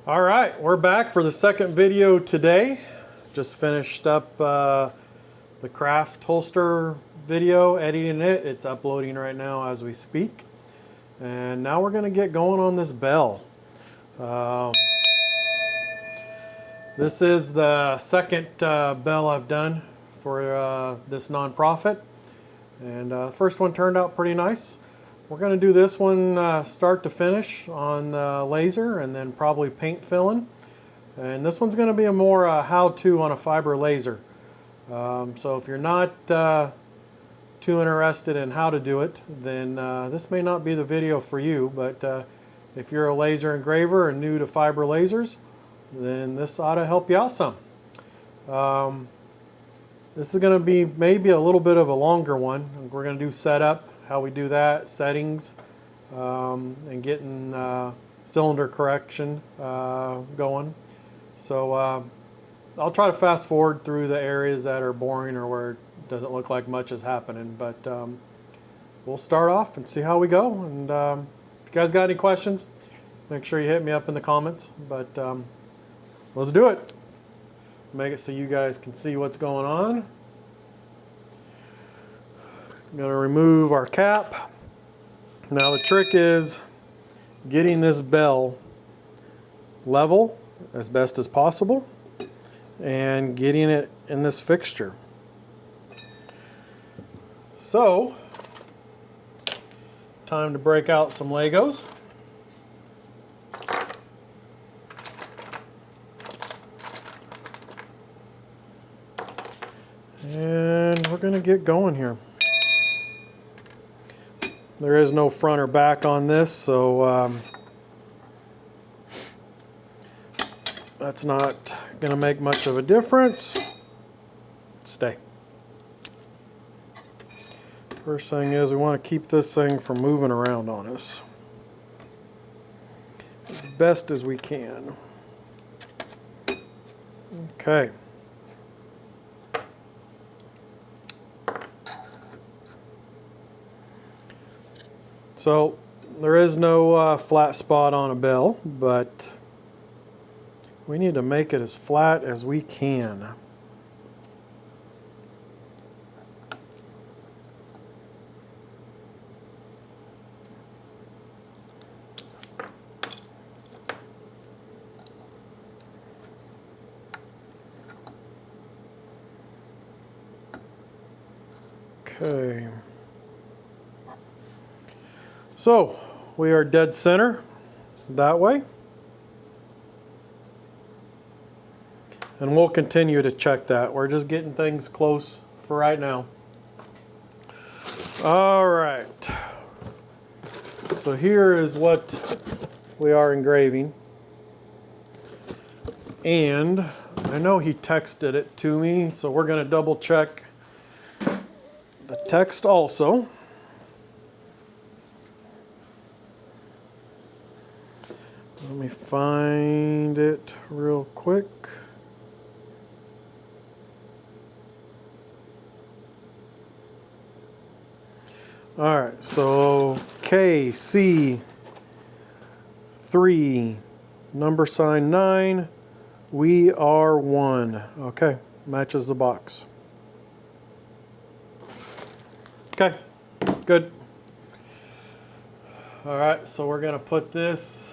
All right, we're back for the second video today. Just finished up the craft holster video, editing it. It's uploading right now as we speak. And now we're gonna get going on this bell. This is the second bell I've done for this nonprofit. And the first one turned out pretty nice. We're going to do this one start to finish on laser and then probably paint filling. And this one's going to be a more how-to on a fiber laser. So if you're not too interested in how to do it, then this may not be the video for you. But if you're a laser engraver and new to fiber lasers, then this ought to help you out some. This is going to be maybe a little bit of a longer one. We're going to do setup, how we do that, settings, and getting cylinder correction going. So I'll try to fast forward through the areas that are boring or where it doesn't look like much is happening. But we'll start off and see how we go. And if you guys got any questions, make sure you hit me up in the comments. But let's do it. Make it so you guys can see what's going on. I'm going to remove our cap. Now the trick is getting this bell level as best as possible and getting it in this fixture. So, time to break out some Legos. And we're going to get going here. There is no front or back on this, so that's not going to make much of a difference. Stay. First thing is we want to keep this thing from moving around on us as best as we can. Okay. So there is no flat spot on a bell, but we need to make it as flat as we can. Okay. So we are dead center that way, and we'll continue to check that. We're just getting things close for right now. All right, so here is what we are engraving, and I know he texted it to me, so we're going to double check the text also. Let me find it real quick. All right, so KC3, number sign 9, we are 1. Okay, matches the box. Okay, good. All right, so we're gonna put this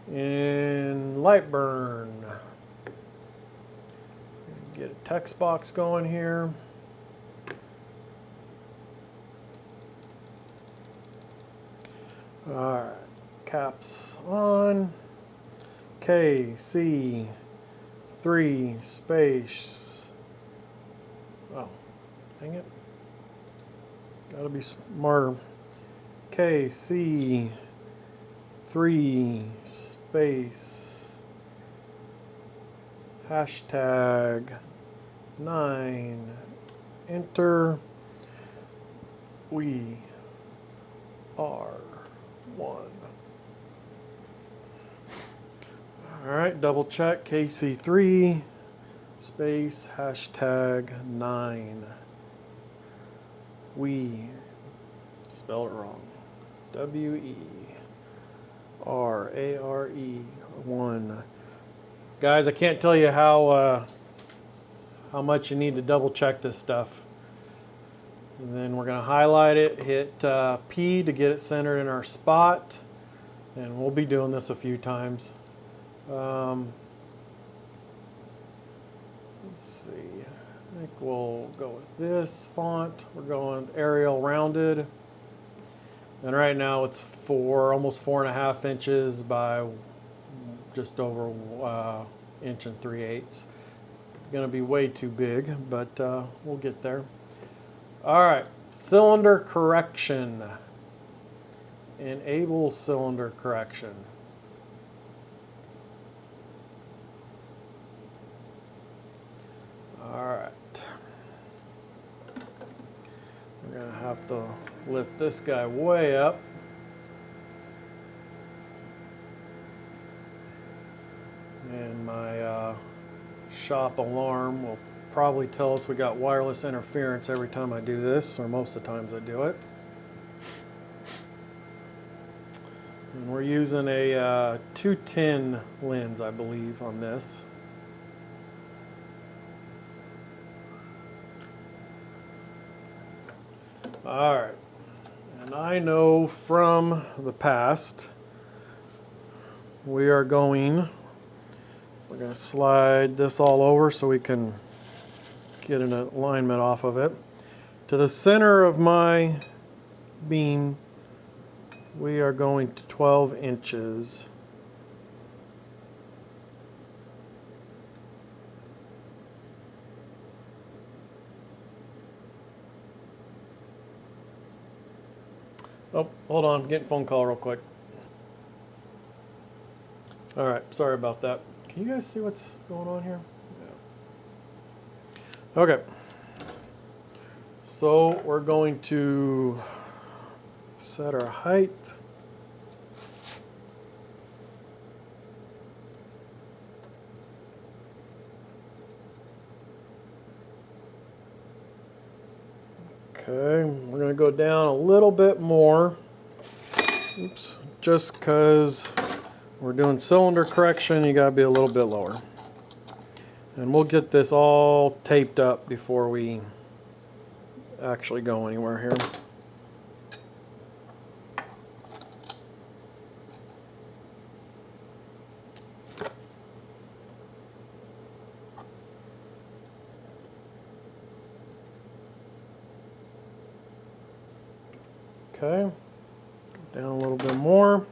in light burn. Get a text box going here. All right, caps on. KC3 space. Oh, dang it. Gotta be smarter. KC3 space hashtag 9, enter, we are 1. All right, double check, KC3 space hashtag 9, we, spell it wrong, W-E. R-A-R-E 1. Guys, I can't tell you how much you need to double check this stuff. And then we're going to highlight it, hit P to get it centered in our spot. And we'll be doing this a few times. Let's see. I think we'll go with this font. We're going with Arial Rounded. And right now it's almost 4.5 inches by just over inch and 3/8. Going to be way too big, but we'll get there. All right, cylinder correction. Enable cylinder correction. All right. We're going to have to lift this guy way up. And my shop alarm will probably tell us we got wireless interference every time I do this, or most of the times I do it. And we're using a 210 lens, I believe, on this. All right, and I know from the past we're going to slide this all over so we can get an alignment off of it. To the center of my beam, we are going to 12 inches. Oh, hold on, I'm getting a phone call real quick. All right, sorry about that. Can you guys see what's going on here? Yeah. Okay. So we're going to set our height. Okay, we're going to go down a little bit more. Oops, just because we're doing cylinder correction, you got to be a little bit lower. And we'll get this all taped up before we actually go anywhere here. Okay, down a little bit more.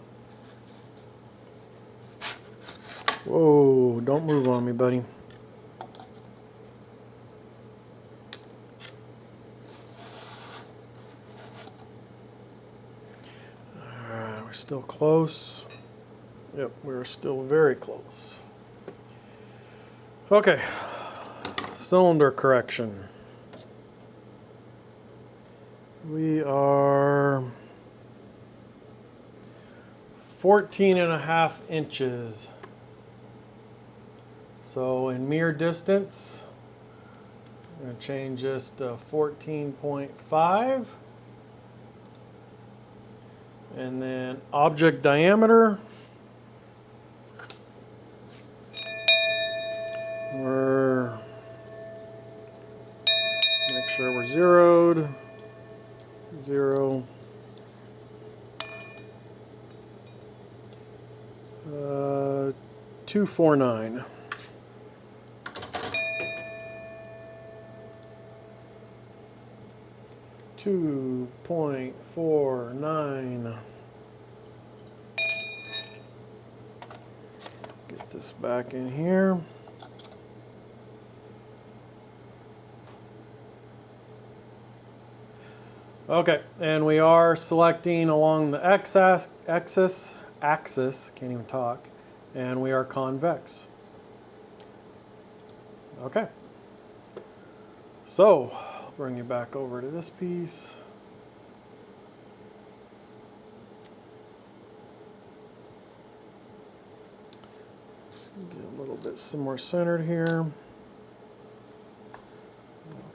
Whoa, don't move on me, buddy. Alright, we're still close. Yep, we're still very close. Okay, cylinder correction. We are 14.5 inches. So in mirror distance, I'm going to change this to 14.5. And then object diameter, make sure we're zeroed. 0. 249. 2.49. Get this back in here. Okay, and we are selecting along the axis, can't even talk, and we are convex. Okay, so I'll bring you back over to this piece. Get a little bit some more centered here.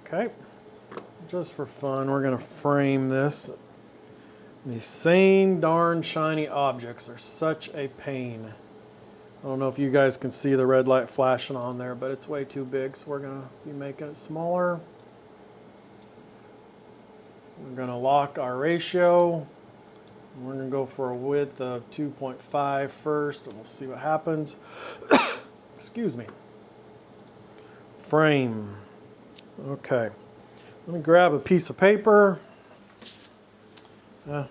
Okay. Just for fun, we're going to frame this These same darn shiny objects are such a pain. I don't know if you guys can see the red light flashing on there, but it's way too big, so we're going to be making it smaller. We're going to lock our ratio. We're going to go for a width of 2.5 first, and we'll see what happens. Excuse me. Frame. Okay. Let me grab a piece of paper.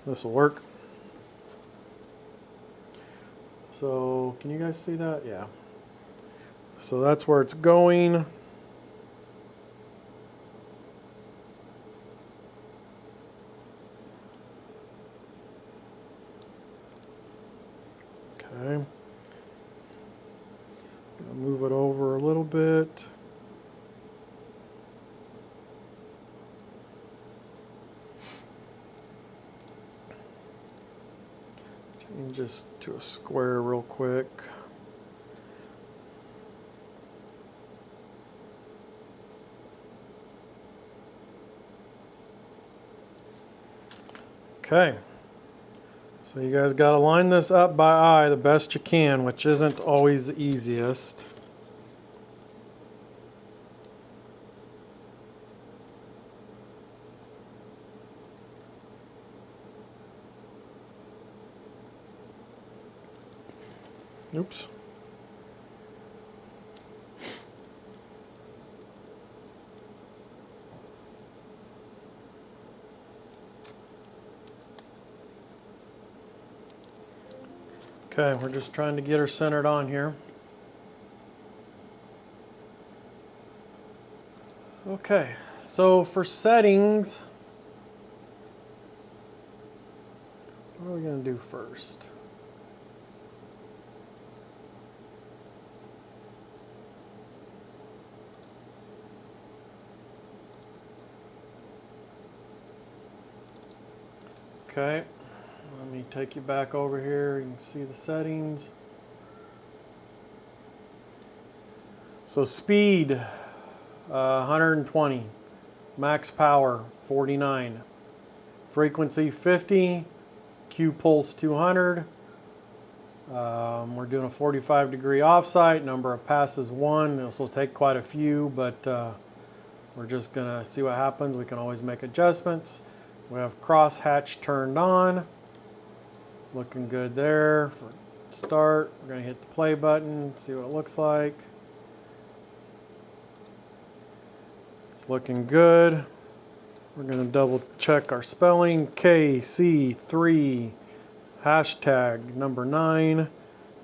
This will work. So, can you guys see that? Yeah. So that's where it's going. Okay. Move it over a little bit. Just to a square real quick. Okay, so you guys got to line this up by eye the best you can, which isn't always the easiest. Oops. Okay, we're just trying to get her centered on here. Okay, so for settings, what are we going to do first? Okay, let me take you back over here. You can see the settings. So speed, 120. Max power, 49. Frequency, 50. Q pulse, 200. We're doing a 45-degree offsite. Number of passes, 1. This will take quite a few, but we're just going to see what happens. We can always make adjustments. We have crosshatch turned on. Looking good there. For start, we're going to hit the play button, see what it looks like. It's looking good. We're going to double check our spelling. KC3 hashtag number 9.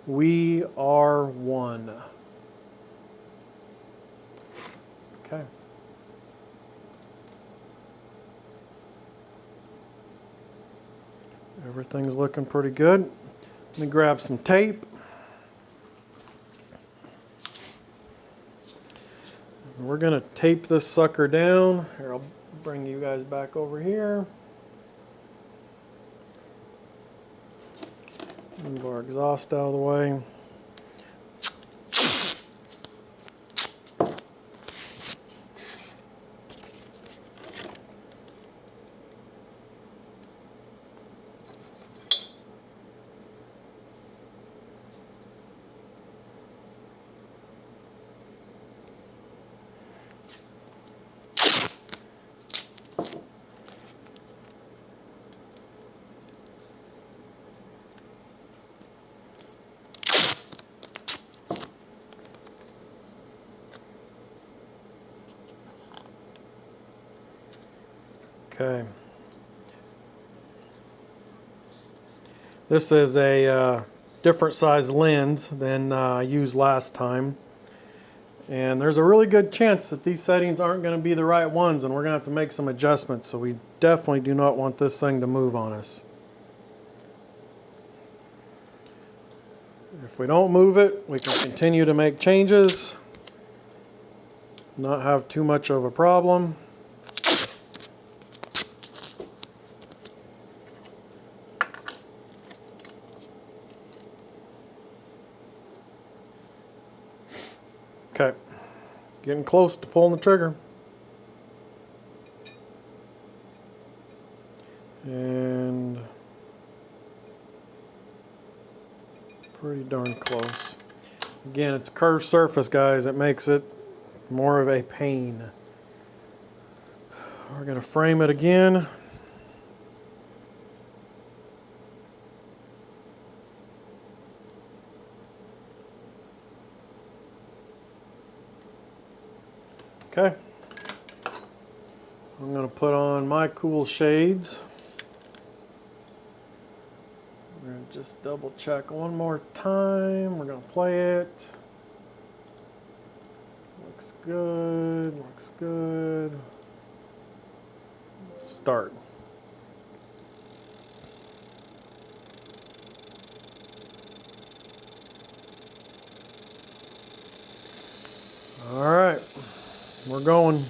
We are one. Okay. Everything's looking pretty good. Let me grab some tape. We're going to tape this sucker down. Here, I'll bring you guys back over here. Move our exhaust out of the way. Okay. This is a different size lens than I used last time. And there's a really good chance that these settings aren't going to be the right ones, and we're going to have to make some adjustments. So we definitely do not want this thing to move on us. If we don't move it, we can continue to make changes, not have too much of a problem. Okay, getting close to pulling the trigger. And Pretty darn close. Again, it's curved surface, guys. It makes it more of a pain. We're going to frame it again. Okay. I'm going to put on my cool shades. We're going to just double check one more time. We're going to play it. Looks good, looks good. Start. All right, we're going.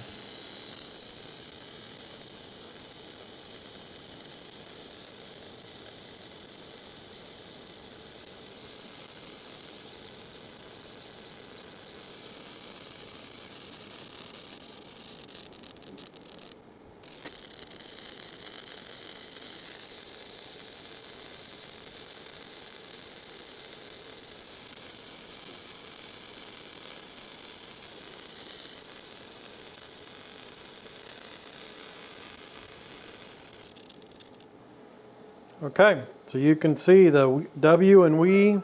Okay, so you can see the W and we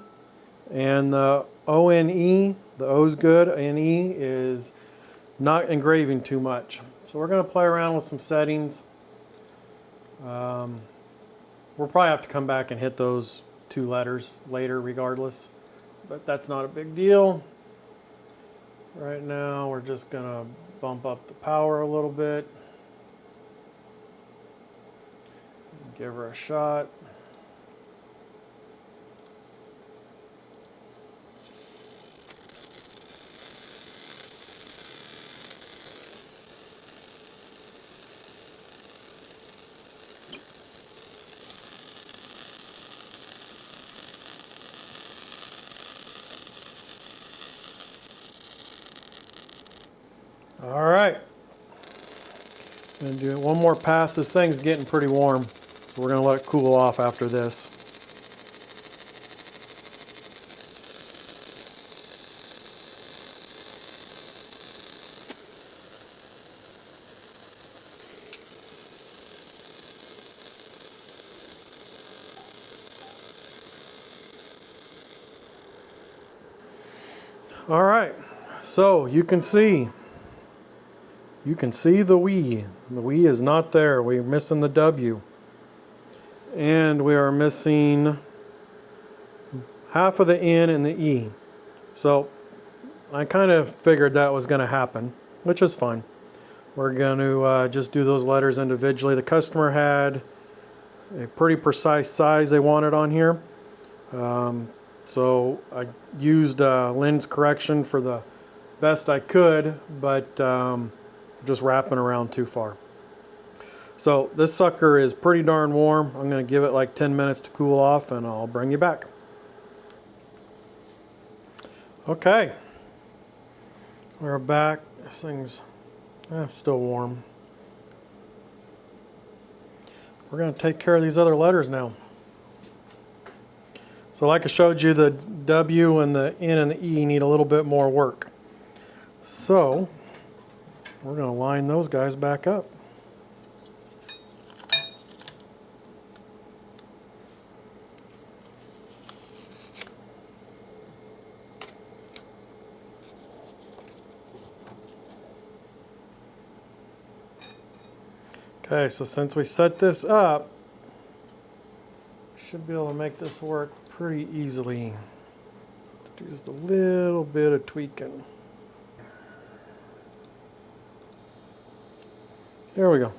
and the O and E. The O's good, and E is not engraving too much. So we're going to play around with some settings. We'll probably have to come back and hit those two letters later regardless, but that's not a big deal. Right now we're just going to bump up the power a little bit. Give her a shot. All right. I'm going to do one more pass. This thing's getting pretty warm, so we're going to let it cool off after this. All right, so you can see the we. The we is not there. We're missing the W. And we are missing half of the N and the E. So I kind of figured that was going to happen, which is fine. We're going to just do those letters individually. The customer had a pretty precise size they wanted on here. So I used lens correction for the best I could, but just wrapping around too far. So this sucker is pretty darn warm. I'm going to give it like 10 minutes to cool off and I'll bring you back. Okay, we're back. This thing's still warm. We're going to take care of these other letters now. So like I showed you, the W and the N and the E need a little bit more work. So we're going to line those guys back up. Okay, so since we set this up, we should be able to make this work pretty easily. Just a little bit of tweaking. Here we go.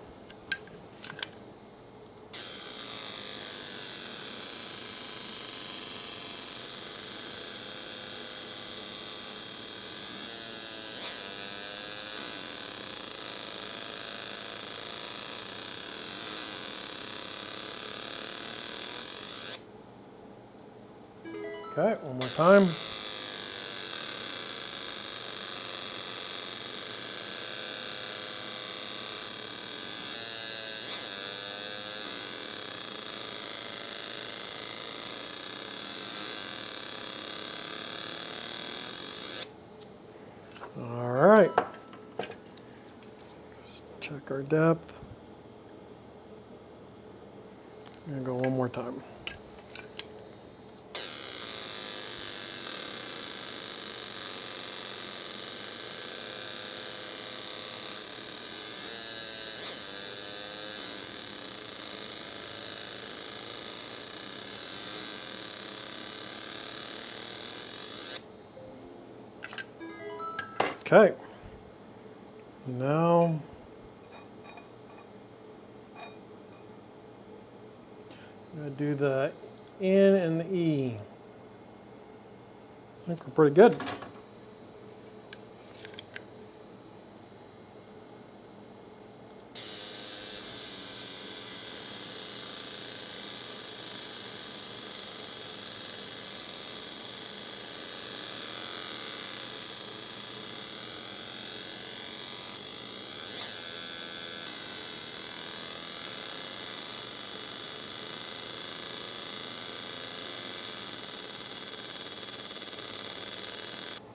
Okay, one more time. All right. Let's check our depth. I'm gonna go one more time. Okay. Now I'm going to do the N and the E. I think we're pretty good.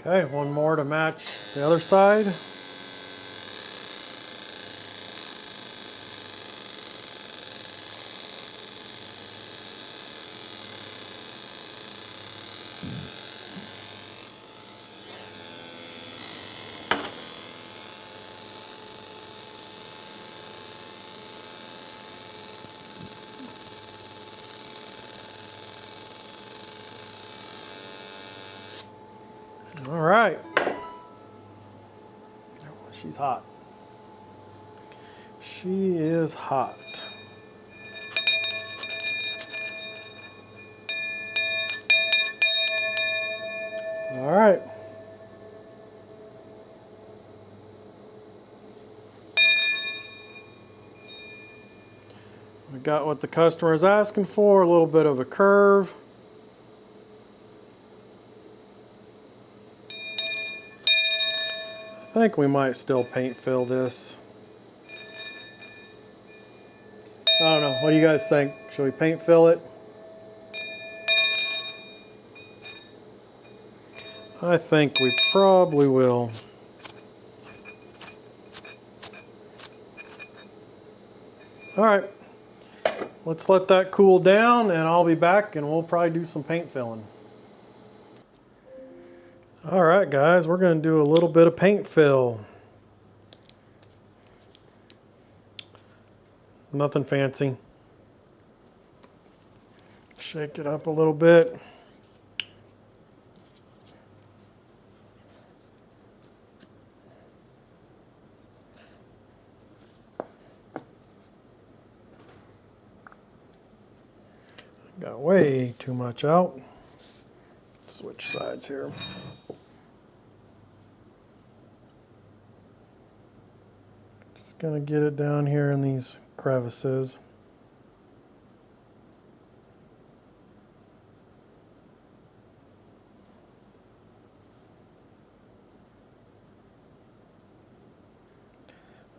Okay, one more to match the other side. All right. She's hot. She is hot. All right. We got what the customer is asking for, a little bit of a curve. I think we might still paint fill this. I don't know, what do you guys think? Should we paint fill it? I think we probably will. All right, let's let that cool down and I'll be back and we'll probably do some paint filling. All right, guys, we're going to do a little bit of paint fill. Nothing fancy. Shake it up a little bit. Got way too much out. Switch sides here. Just gonna get it down here in these crevices.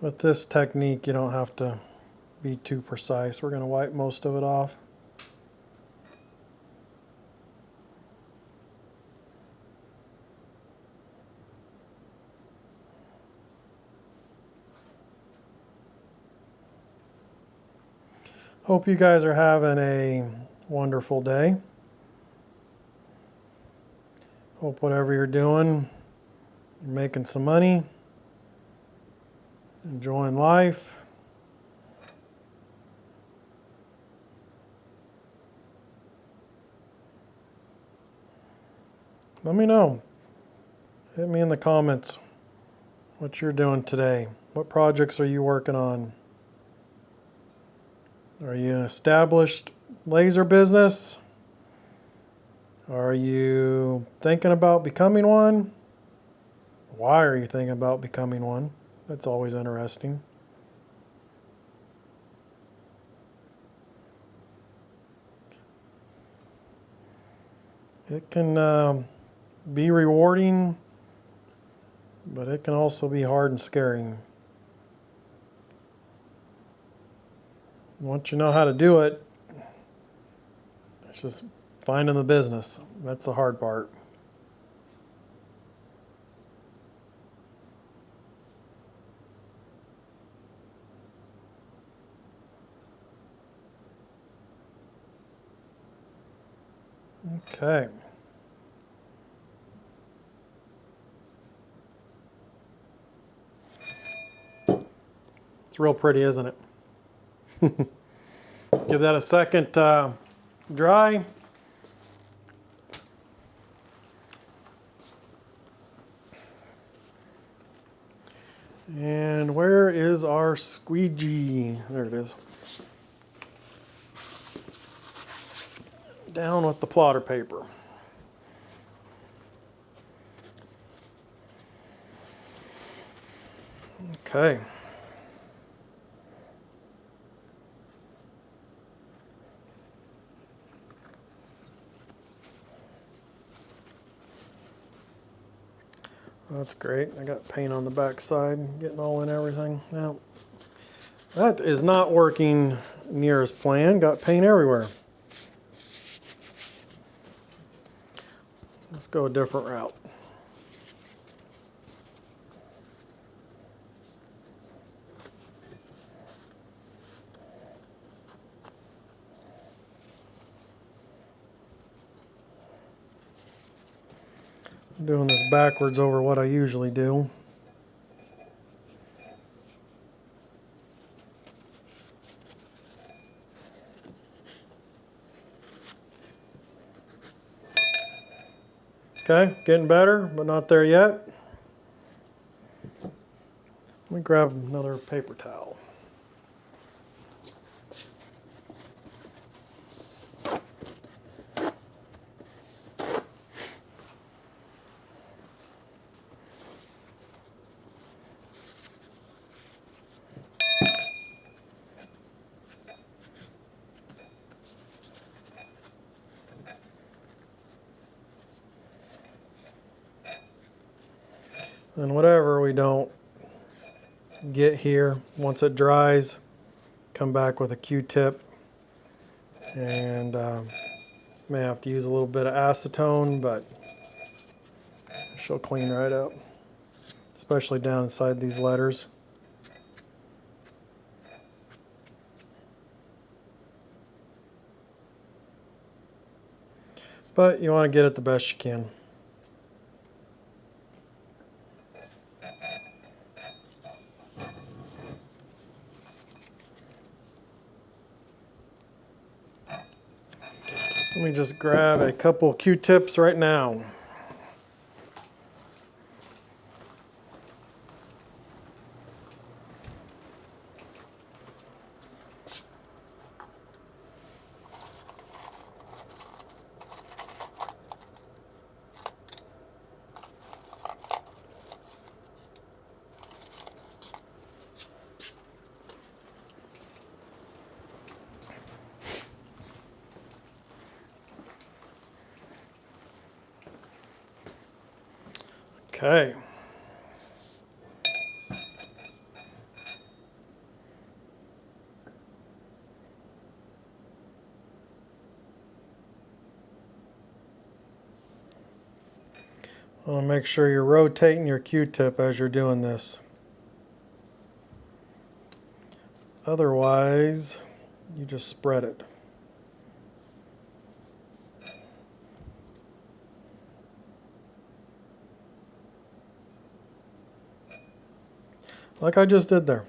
With this technique, you don't have to be too precise. We're gonna wipe most of it off. Hope you guys are having a wonderful day. Hope whatever you're doing, you're making some money, enjoying life. Let me know. Hit me in the comments what you're doing today. What projects are you working on? Are you an established laser business? Are you thinking about becoming one? Why are you thinking about becoming one? That's always interesting. It can be rewarding, but it can also be hard and scary. Once you know how to do it, it's just finding the business. That's the hard part. Okay. It's real pretty, isn't it? Give that a second dry. And where is our squeegee? There it is. Down with the plotter paper. Okay. That's great. I got paint on the back side, getting all in everything. Now, that is not working near as planned. Got paint everywhere. Let's go a different route. I'm doing this backwards over what I usually do. Okay, getting better, but not there yet. Let me grab another paper towel. And whatever we don't get here, once it dries, come back with a Q-tip, and may have to use a little bit of acetone, but she'll clean right up, especially down inside these letters. But you want to get it the best you can. Let me just grab a couple Q-tips right now. Okay. I want to make sure you're rotating your Q-tip as you're doing this. Otherwise, you just spread it. Like I just did there.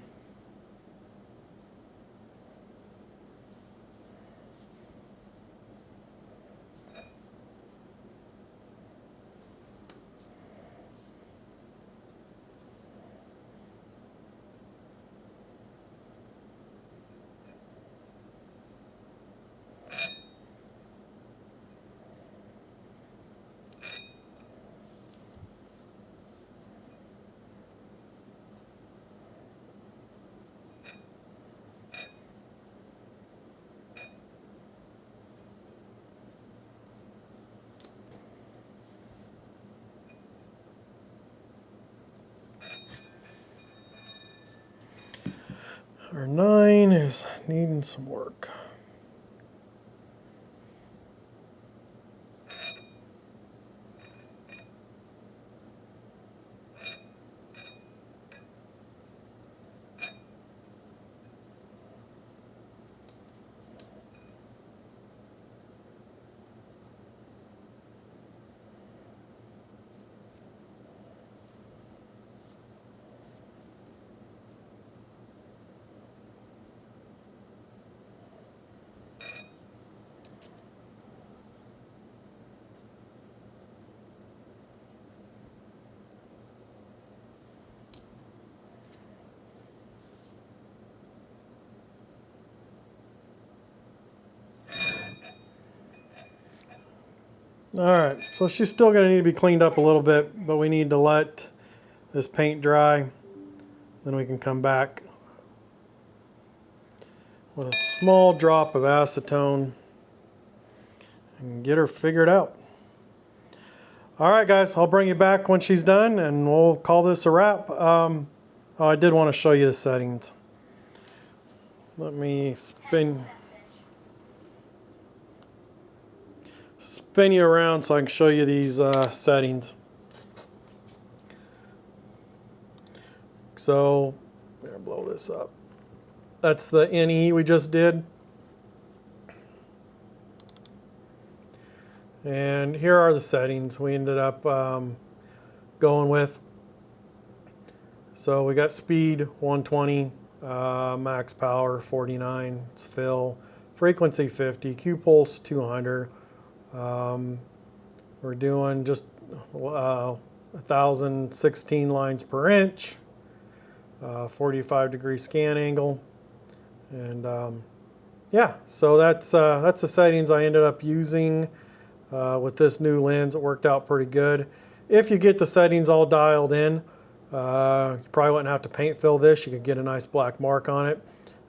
Our 9 is needing some work. Alright, so she's still going to need to be cleaned up a little bit, but we need to let this paint dry. Then we can come back with a small drop of acetone and get her figured out. Alright guys, I'll bring you back when she's done and we'll call this a wrap. Oh, I did want to show you the settings. Let me spin you around so I can show you these settings. So, here, blow this up. That's the NE we just did. And here are the settings we ended up going with. So we got speed 120, max power 49, it's fill, frequency 50, Q pulse 200. We're doing just 1,016 lines per inch, 45-degree scan angle, and yeah, so that's the settings I ended up using with this new lens. It worked out pretty good. If you get the settings all dialed in, you probably wouldn't have to paint fill this. You could get a nice black mark on it.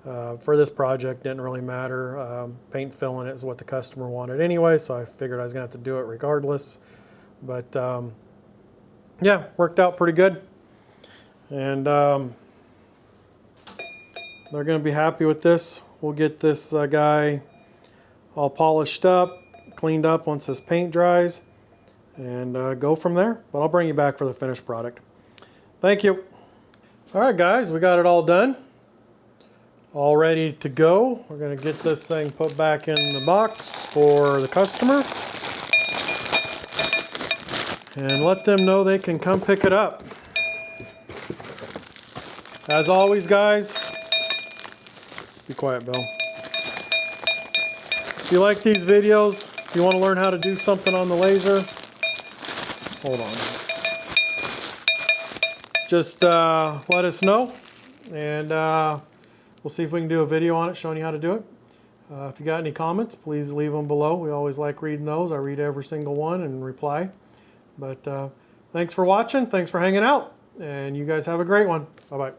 For this project, didn't really matter. Paint filling it is what the customer wanted anyway, so I figured I was going to have to do it regardless. But yeah, worked out pretty good. And they're going to be happy with this. We'll get this guy all polished up, cleaned up once this paint dries, and go from there. But I'll bring you back for the finished product. Thank you. All right, guys, we got it all done. All ready to go. We're going to get this thing put back in the box for the customer and let them know they can come pick it up. As always, guys, be quiet, Bill. If you like these videos, if you want to learn how to do something on the laser, hold on. Just let us know, and we'll see if we can do a video on it showing you how to do it. If you got any comments, please leave them below. We always like reading those. I read every single one and reply. But thanks for watching. Thanks for hanging out. And you guys have a great one. Bye-bye.